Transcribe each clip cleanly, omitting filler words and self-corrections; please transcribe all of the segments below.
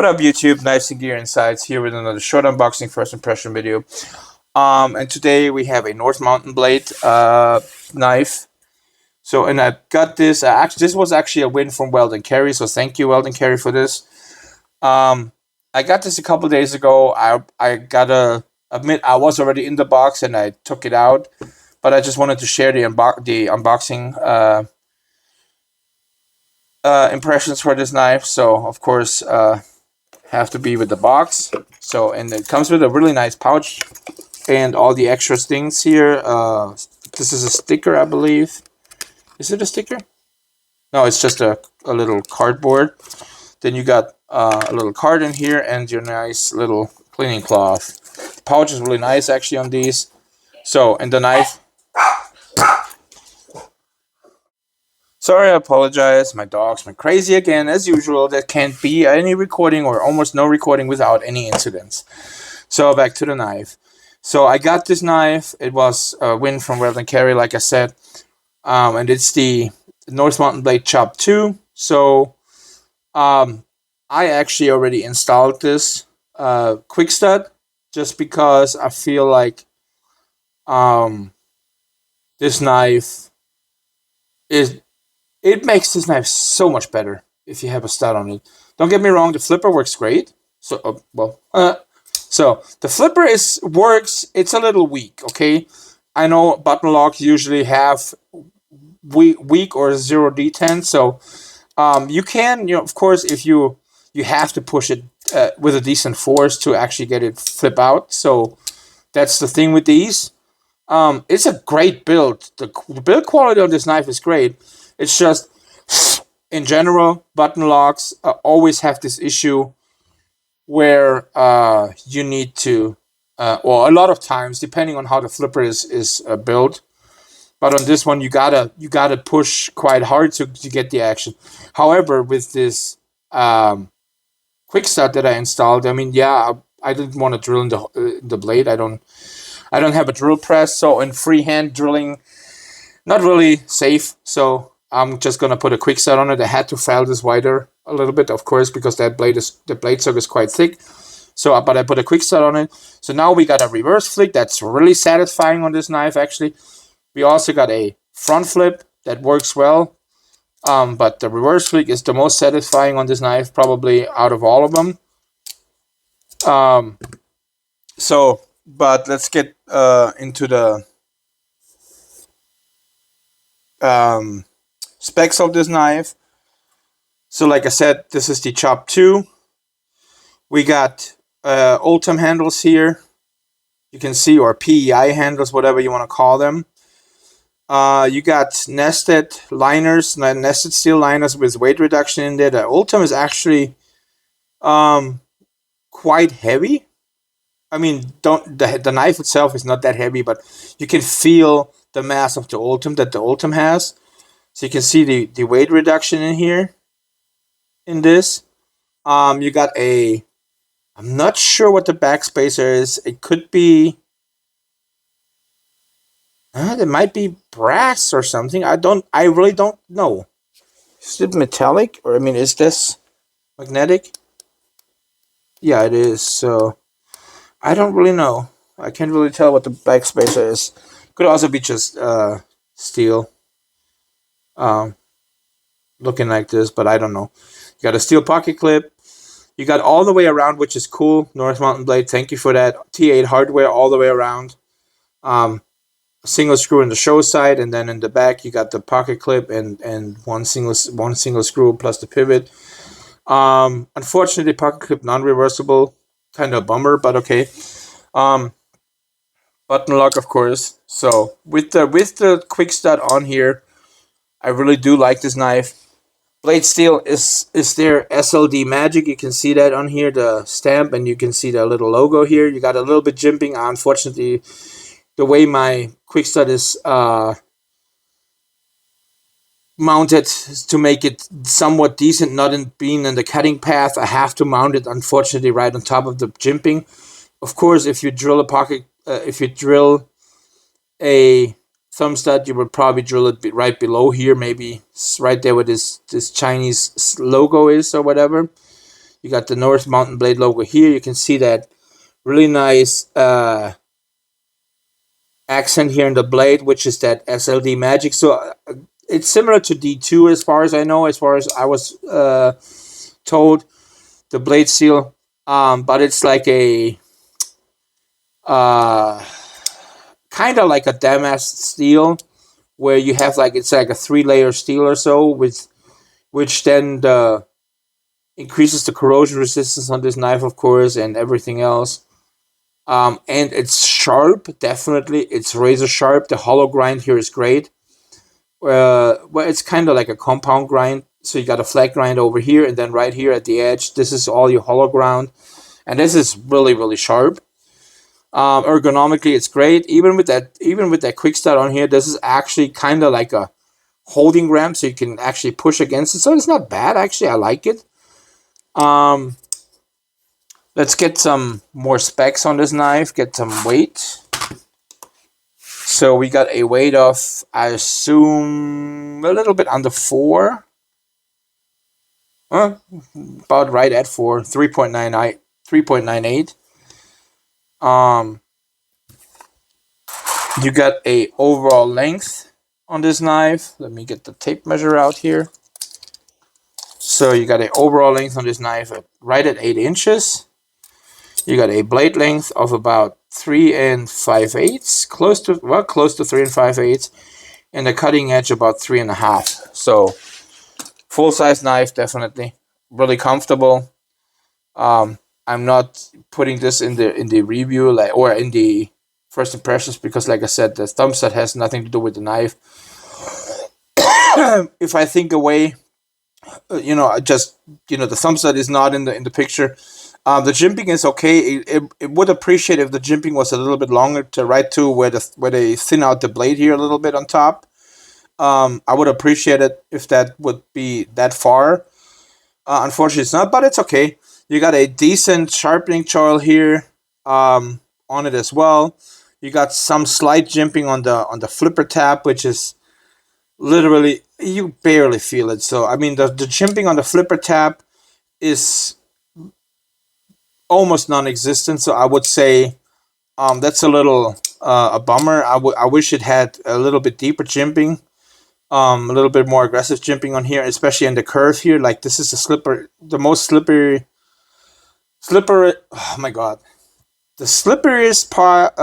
What up YouTube, Knives and Gear Insights here with another short unboxing first impression video. And today we have a Northmountainblade knife. So, and I got this, this was actually a win from edccarry, so thank you edccarry for this. I got this a couple days ago. I gotta admit I was already in the box and I took it out, but I just wanted to share the unboxing impressions for this knife. So of course have to be with the box. So, and it comes with a really nice pouch and all the extra things here. This is a sticker, I believe. Is it a sticker? No, it's just a little cardboard. Then you got a little card in here and your nice little cleaning cloth. The pouch is really nice actually on these. So, and the knife. Sorry, I apologize. My dogs went crazy again, as usual. There can't be any recording or almost no recording without any incidents. So, back to the knife. So, I got this knife. It was a win from edccarry, like I said. And it's the Northmountainblade Chop 2. So, I actually already installed this quick stud just because I feel like this knife it makes this knife so much better if you have a stud on it. Don't get me wrong, the flipper works great. So, so the flipper works. It's a little weak, okay? I know button locks usually have weak or 0 detent. So, you can, of course, if you have to push it with a decent force to actually get it flip out. So that's the thing with these. It's a great build. The build quality on this knife is great. It's just, in general, button locks always have this issue where you need to, or a lot of times, depending on how the flipper is built. But on this one, you gotta push quite hard to get the action. However, with this quick stud that I installed, I mean, yeah, I didn't want to drill in the blade. I don't have a drill press, so in freehand drilling, not really safe. So I'm just gonna put a quick stud on it. I had to file this wider a little bit, of course, because the blade stock is quite thick. So, but I put a quick stud on it. So now we got a reverse flick that's really satisfying on this knife. Actually, we also got a front flip that works well. But the reverse flick is the most satisfying on this knife, probably out of all of them. So, but let's get into the specs of this knife. So like I said, this is the Chop 2. We got Ultem handles here. You can see, or PEI handles, whatever you want to call them. You got nested liners, nested steel liners with weight reduction in there. The Ultem is actually quite heavy. I mean, the knife itself is not that heavy, but you can feel the mass of the Ultem that the Ultem has. So you can see the weight reduction in here. In this, you got I'm not sure what the backspacer is. It could be. It might be brass or something. I really don't know. Is it metallic? Or, I mean, is this magnetic? Yeah, it is. So, I don't really know. I can't really tell what the backspacer is. Could also be just steel. Looking like this, but I don't know. You got a steel pocket clip. You got all the way around, which is cool. Northmountainblade, thank you for that. T8 hardware all the way around. Single screw in the show side, and then in the back you got the pocket clip and one single screw plus the pivot. Unfortunately, pocket clip non-reversible, kind of a bummer, but okay. Button lock, of course. So with the quick stud on here, I really do like this knife. Blade steel is their SLD-Magic. You can see that on here, the stamp, and you can see the little logo here. You got a little bit jimping. Unfortunately, the way my quick stud is mounted to make it somewhat decent, not being in the cutting path, I have to mount it, unfortunately, right on top of the jimping. Of course, if you drill a thumb stud, you would probably drill it right below here, maybe right there where this Chinese logo is or whatever. You got the Northmountainblade logo here. You can see that really nice accent here in the blade, which is that SLD-Magic. So it's similar to D2 as far as I know, as far as I was told, the blade seal. But it's like a kind of like a damask steel, where you have like, it's like a 3-layer steel or so, with which then increases the corrosion resistance on this knife, of course, and everything else. And it's sharp, definitely. It's razor sharp. The hollow grind here is great. Well, it's kind of like a compound grind. So you got a flat grind over here, and then right here at the edge, this is all your hollow ground. And this is really, really sharp. Ergonomically, it's great. Even with that quick start on here, this is actually kind of like a holding ramp, so you can actually push against it. So it's not bad, actually. I like it. Let's get some more specs on this knife, get some weight. So we got a weight of, I assume, a little bit under 4. About right at 4, 3.98. 3.98. You got a overall length on this knife. Let me get the tape measure out here. So you got an overall length on this knife right at 8 inches. You got a blade length of about 3 5/8, close to 3 5/8, and a cutting edge about 3 1/2. So full size knife, definitely really comfortable. I'm not putting this in the review or in the first impressions, because, like I said, the thumb stud has nothing to do with the knife. If I think away, the thumb stud is not in the picture. The jimping is okay. It would appreciate if the jimping was a little bit longer to right to where they thin out the blade here a little bit on top. I would appreciate it if that would be that far. Unfortunately, it's not, but it's okay. You got a decent sharpening choil here on it as well. You got some slight jimping on the flipper tab, which is literally, you barely feel it. So I mean, the jimping on the flipper tab is almost non-existent. So I would say that's a little a bummer. I wish it had a little bit deeper jimping, a little bit more aggressive jimping on here, especially in the curve here. Like, this is the most slippery. Oh my god, the slipperiest part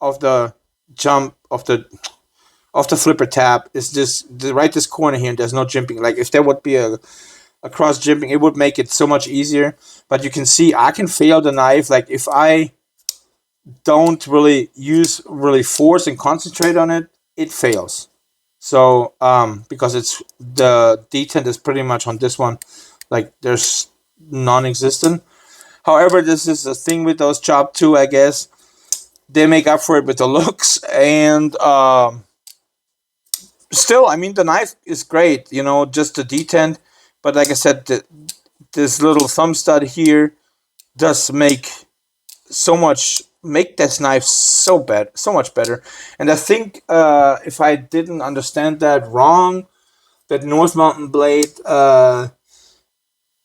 of the jump of the flipper tab is this corner here, and there's no jimping. Like, if there would be a cross jimping, it would make it so much easier. But you can see I can fail the knife. Like, if I don't really use force and concentrate on it, it fails. So because it's the detent is pretty much on this one, like, there's non-existent. However, this is the thing with those Chop 2, I guess. They make up for it with the looks, and still, I mean, the knife is great, just the detent. But like I said, this little thumb stud here does make this knife so much better. And I think if I didn't understand that wrong, that Northmountainblade, I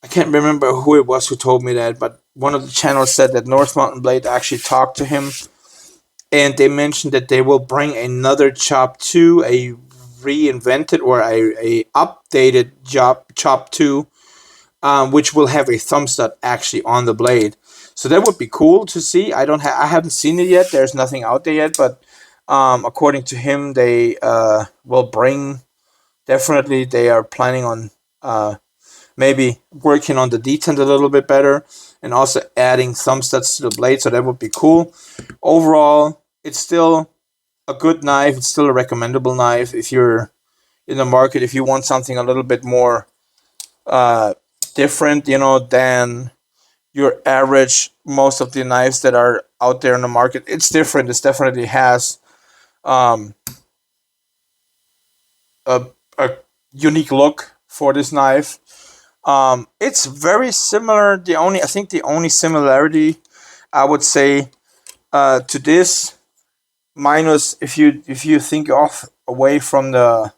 can't remember who it was who told me that, but one of the channels said that Northmountainblade actually talked to him, and they mentioned that they will bring another Chop 2, a reinvented or a updated Chop 2, which will have a thumb stud actually on the blade. So that would be cool to see. I haven't seen it yet. There's nothing out there yet, but according to him, they will bring. Definitely, they are planning on maybe working on the detent a little bit better, and also adding thumb studs to the blade. So that would be cool. Overall, it's still a good knife. It's still a recommendable knife if you're in the market. If you want something a little bit more different, than your average, most of the knives that are out there in the market. It's different. It definitely has a unique look for this knife. It's very similar. I think the only similarity I would say to this, minus if you think away from the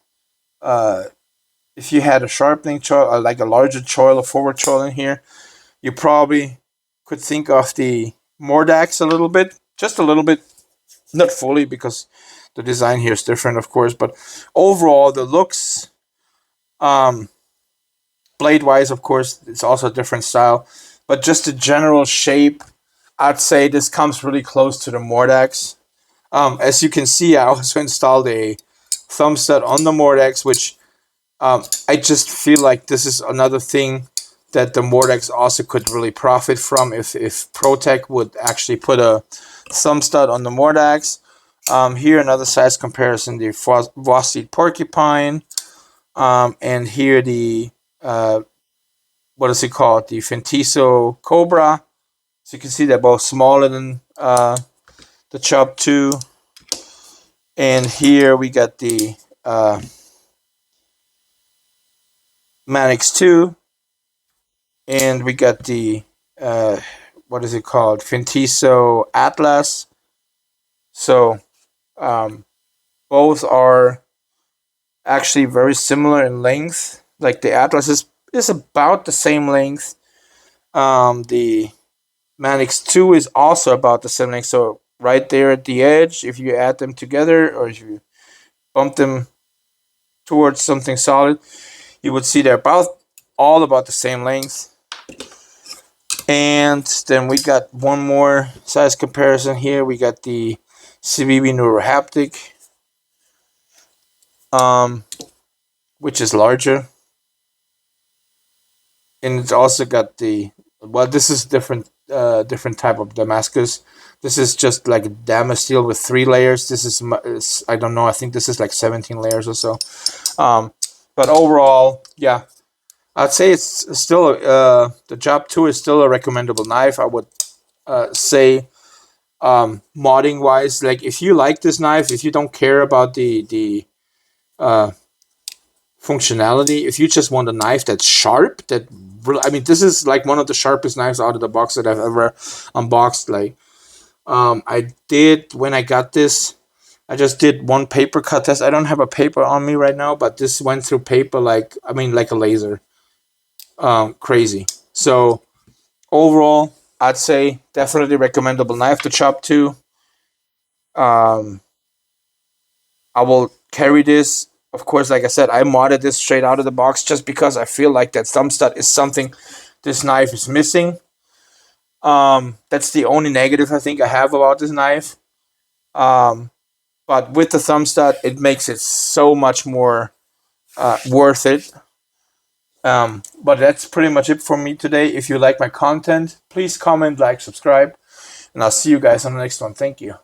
if you had a sharpening choil, like a larger choil, a forward choil in here, you probably could think of the Mordax a little bit, just a little bit, not fully because the design here is different, of course, but overall the looks, blade wise, of course, it's also a different style, but just the general shape, I'd say this comes really close to the Mordax. As you can see, I also installed a thumb stud on the Mordax, which I just feel like this is another thing that the Mordax also could really profit from if ProTech would actually put a thumb stud on the Mordax. Here another size comparison, the Vossy Porcupine, and here the what is it called, the Fentiso Cobra. So you can see they're both smaller than the Chop 2. And here we got the Manix 2, and we got the what is it called, Fentiso Atlas. So both are actually very similar in length. Like the Atlas is about the same length. The Manix 2 is also about the same length. So right there at the edge, if you add them together or if you bump them towards something solid, you would see they're all about the same length. And then we got one more size comparison here. We got the Cibibi Neurohaptic, which is larger. And it's also got the, well, this is different type of Damascus. This is just like a Damasteel with 3 layers. This is, I don't know, I think this is like 17 layers or so. But overall, yeah, I'd say it's still, the Job 2 is still a recommendable knife. I would say, modding wise, like if you like this knife, if you don't care about the functionality, if you just want a knife that's sharp, that really, I mean, this is like one of the sharpest knives out of the box that I've ever unboxed. Like, I did, when I got this, I just did one paper cut test. I don't have a paper on me right now, but this went through paper like, I mean, like a laser. Crazy. So overall, I'd say definitely recommendable knife to Chop 2. I will carry this. Of course, like I said, I modded this straight out of the box just because I feel like that thumb stud is something this knife is missing. That's the only negative I think I have about this knife. But with the thumb stud, it makes it so much more worth it. But that's pretty much it for me today. If you like my content, please comment, like, subscribe, and I'll see you guys on the next one. Thank you.